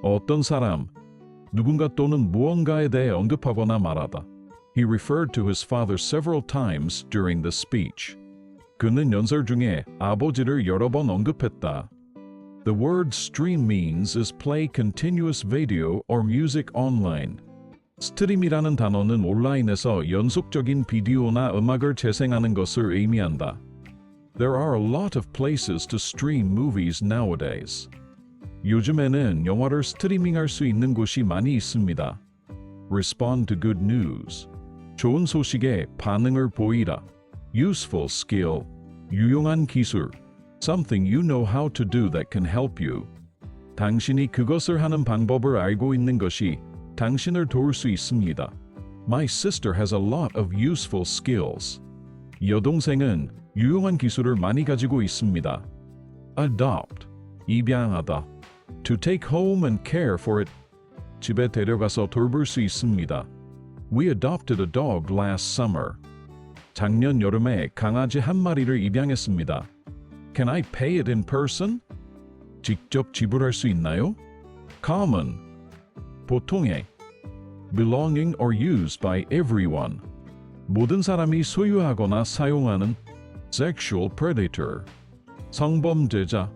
어떤 사람, 누군가 또는 무언가에 대해 언급하거나 말하다. He referred to his father several times during the speech. 그는 연설 중에 아버지를 여러 번 언급했다. The word stream means is play continuous video or music online. 스트림이라는 단어는 온라인에서 연속적인 비디오나 음악을 재생하는 것을 의미한다. There are a lot of places to stream movies nowadays. 요즘에는 영화를 스트리밍할 수 있는 곳이 많이 있습니다. Respond to good news. 좋은 소식에 반응을 보이라. Useful skill. 유용한 기술. Something you know how to do that can help you. 당신이 그것을 하는 방법을 알고 있는 것이 당신을 도울 수 있습니다. My sister has a lot of useful skills. 여동생은 유용한 기술을 많이 가지고 있습니다. Adopt. 입양하다. To take home and care for it. 집에 데려가서 돌볼 수 있습니다. We adopted a dog last summer. 작년 여름에 강아지 한 마리를 입양했습니다. Can I pay it in person? 직접 지불할 수 있나요? Common. 보통의. Belonging or used by everyone. 모든 사람이 소유하거나 사용하는. Sexual predator. 성범죄자.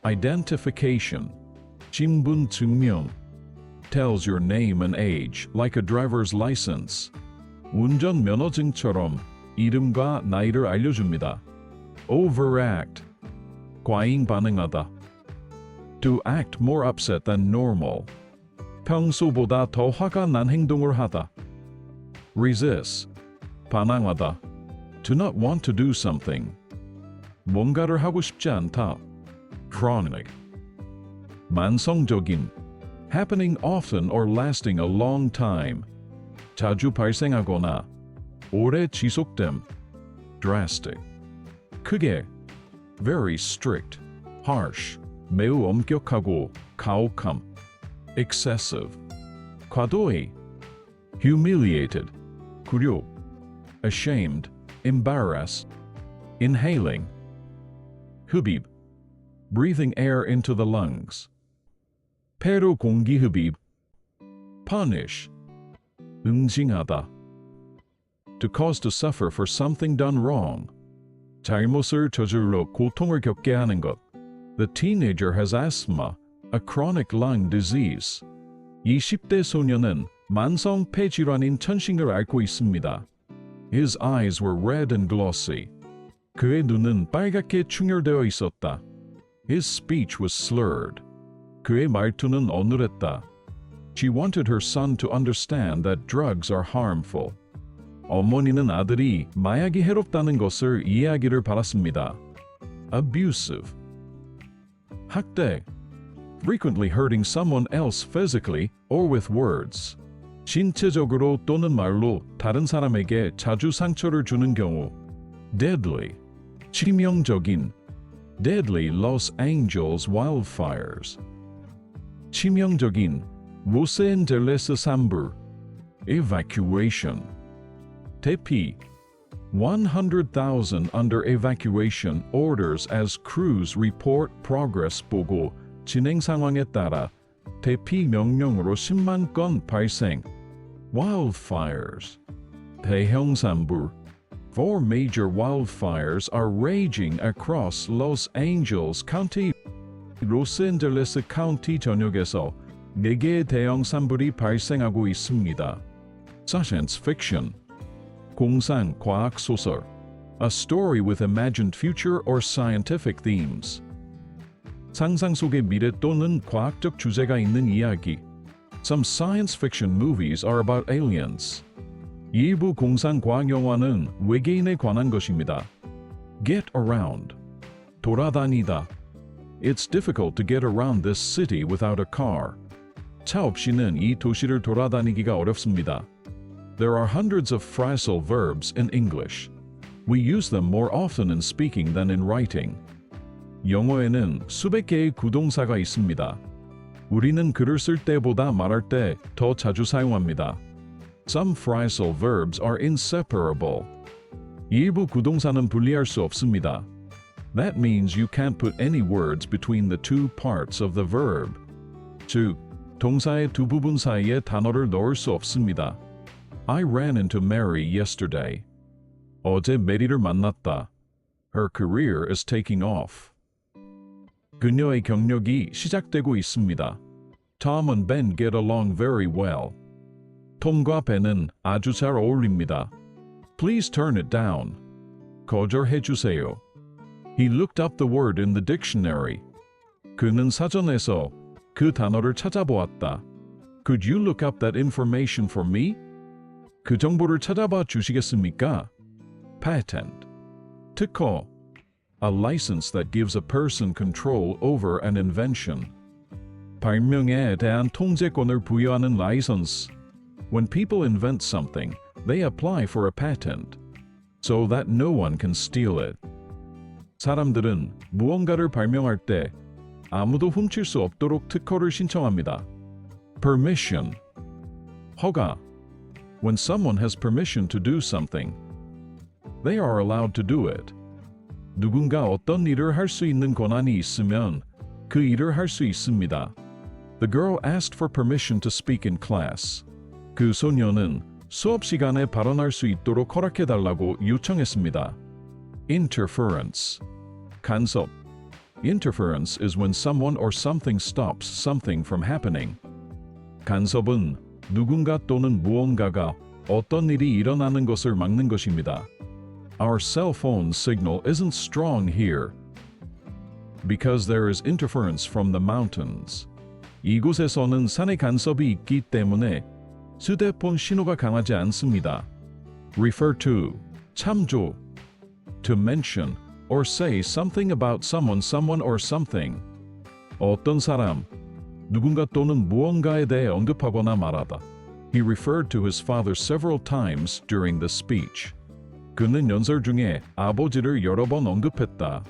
Identification. 신분 증명. Tells your name and age like a driver's license. 운전 면허증처럼 이름과 나이를 알려줍니다. Overact. 과잉 반응하다. To act more upset than normal. 평소보다 더 화가 난 행동을 하다. Resist. 반항하다. To not want to do something. 뭔가를 하고 싶지 않다. Chronic. 만성적인. Happening often or lasting a long time. 자주 발생하거나 오래 지속됨. Drastic. 크게. Very strict. Harsh. 매우 엄격하고 가혹함. Excessive. 과도히. Humiliated. 굴욕. Ashamed. Embarrassed. Inhaling. 흡입. Breathing air into the lungs. 폐로 공기 흡입. Punish. 응징하다. To cause to suffer for something done wrong. 잘못을 저질러 고통을 겪게 하는 것. The teenager has asthma, a chronic lung disease. 20대 소년은 만성 폐질환인 천식을 앓고 있습니다. His eyes were red and glossy. 그의 눈은 빨갛게 충혈되어 있었다. His speech was slurred. 그의 말투는 어눌했다. She wanted her son to understand that drugs are harmful. 어머니는 아들이 마약이 해롭다는 것을 이해하기를 바랐습니다. Abusive. 학대. Frequently hurting someone else physically or with words. 신체적으로 또는 말로 다른 사람에게 자주 상처를 주는 경우. Deadly. 치명적인. Deadly Los Angeles wildfires. 치명적인. 로스앤젤레스 산불. Evacuation. 대피. 100,000 under evacuation orders as crews report progress 보고 진행 상황에 따라 대피 명령으로 10만 건 발생. Wildfires. 대형 산불. 4 major wildfires are raging across Los Angeles County. 로스앤젤레스 카운티 전역에서 4개의 대형 산불이 발생하고 있습니다. Science fiction. 공상 과학 소설. A story with imagined future or scientific themes. 상상 속의 미래 또는 과학적 주제가 있는 이야기. Some science fiction movies are about aliens. 일부 공상 과학 영화는 외계인에 관한 것입니다. Get around. 돌아다니다. It's difficult to get around this city without a car. 차 없이는 이 도시를 돌아다니기가 어렵습니다. There are hundreds of phrasal verbs in English. We use them more often in speaking than in writing. 영어에는 수백 개의 구동사가 있습니다. 우리는 글을 쓸 때보다 말할 때 더 자주 사용합니다. Some phrasal verbs are inseparable. 일부 구동사는 분리할 수 없습니다. That means you can't put any words between the two parts of the verb. 즉, 동사의 두 부분 사이에 단어를 넣을 수 없습니다. I ran into Mary yesterday. 어제 메리를 만났다. Her career is taking off. 그녀의 경력이 시작되고 있습니다. Tom and Ben get along very well. 톰과 벤은 아주 잘 어울립니다. Please turn it down. 거절해 주세요. He looked up the word in the dictionary. 그는 사전에서 그 단어를 찾아보았다. Could you look up that information for me? 그 정보를 찾아봐 주시겠습니까? Patent. 특허. A license that gives a person control over an invention. 발명에 대한 통제권을 부여하는 라이선스. When people invent something, they apply for a patent, so that no one can steal it. 사람들은 무언가를 발명할 때 아무도 훔칠 수 없도록 특허를 신청합니다. Permission. 허가. When someone has permission to do something, they are allowed to do it. 누군가 어떤 일을 할 수 있는 권한이 있으면 그 일을 할 수 있습니다. The girl asked for permission to speak in class. 그 소녀는 수업 시간에 발언할 수 있도록 허락해달라고 요청했습니다. Interference. 간섭. Interference is when someone or something stops something from happening. 간섭은 누군가 또는 무언가가 어떤 일이 일어나는 것을 막는 것입니다. Our cell phone signal isn't strong here because there is interference from the mountains. 이곳에서는 산의 간섭이 있기 때문에 휴대폰 신호가 강하지 않습니다. Refer to. 참조. To mention or say something about someone, someone or something. 어떤 사람, 누군가 또는 무언가에 대해 언급하거나 말하다. He referred to his father several times during the speech. 그는 연설 중에 아버지를 여러 번 언급했다.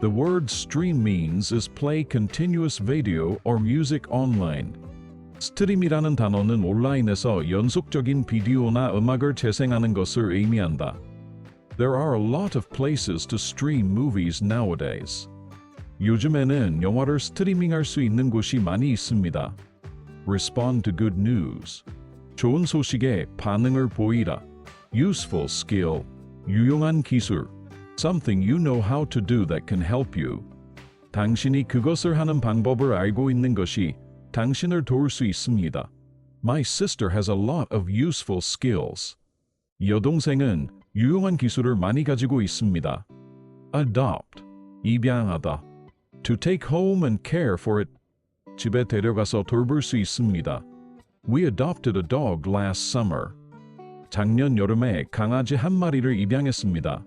The word stream means is play continuous video or music online. 스트림이라는 단어는 온라인에서 연속적인 비디오나 음악을 재생하는 것을 의미한다. There are a lot of places to stream movies nowadays. 요즘에는 영화를 스트리밍할 수 있는 곳이 많이 있습니다. Respond to good news. 좋은 소식에 반응을 보이라. Useful skill. 유용한 기술. Something you know how to do that can help you. 당신이 그것을 하는 방법을 알고 있는 것이 당신을 도울 수 있습니다. My sister has a lot of useful skills. 여동생은 유용한 기술을 많이 가지고 있습니다. Adopt. 입양하다. To take home and care for it. 집에 데려가서 돌볼 수 있습니다. We adopted a dog last summer. 작년 여름에 강아지 한 마리를 입양했습니다.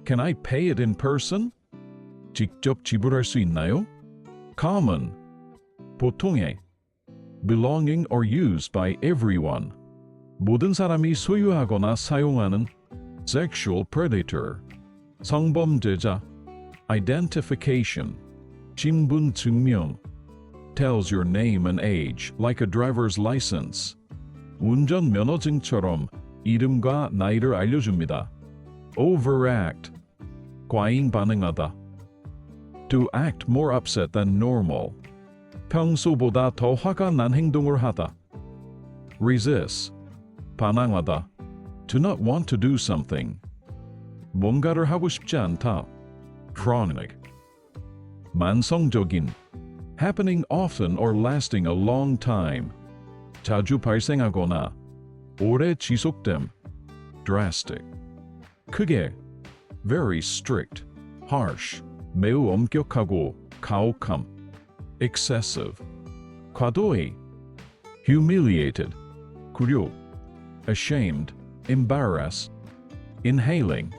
Can I pay it in person? 직접 지불할 수 있나요? Common. 보통의. Belonging or used by everyone. 모든 사람이 소유하거나 사용하는. Sexual predator. 성범죄자. Identification. 신분 증명. Tells your name and age like a driver's license. 운전 면허증처럼 이름과 나이를 알려줍니다. Overact. 과잉 반응하다. To act more upset than normal. 평소보다 더 화가 난 행동을 하다. Resist. 반항하다. To not want to do something. 뭔가를 하고 싶지 않다. Chronic. 만성적인. Happening often or lasting a long time. 자주 발생하거나 오래 지속됨. Drastic. 크게. Very strict. Harsh. 매우 엄격하고 가혹함. Excessive. 과도히. Humiliated. 굴욕. Ashamed. Embarrassed. Inhaling.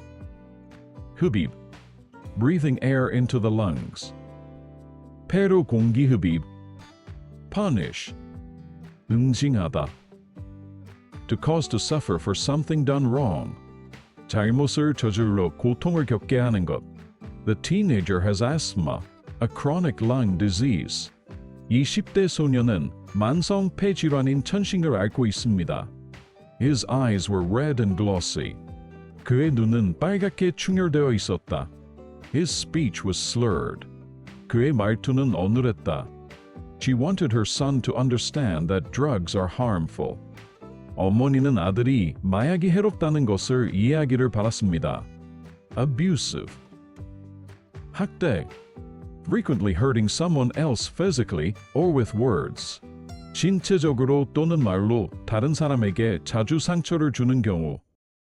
흡입. Breathing air into the lungs. 폐로 공기 흡입. Punish. 응징하다. To cause to suffer for something done wrong. 잘못을 저질러 고통을 겪게 하는 것. The teenager has asthma, a chronic lung disease. 20대 소년은 만성 폐질환인 천식을 앓고 있습니다. His eyes were red and glossy. 그의 눈은 빨갛게 충혈되어 있었다. His speech was slurred. 그의 말투는 어눌했다. She wanted her son to understand that drugs are harmful. 어머니는 아들이 마약이 해롭다는 것을 이해하기를 바랐습니다. Abusive. 학대. Frequently hurting someone else physically or with words. 신체적으로 또는 말로 다른 사람에게 자주 상처를 주는 경우.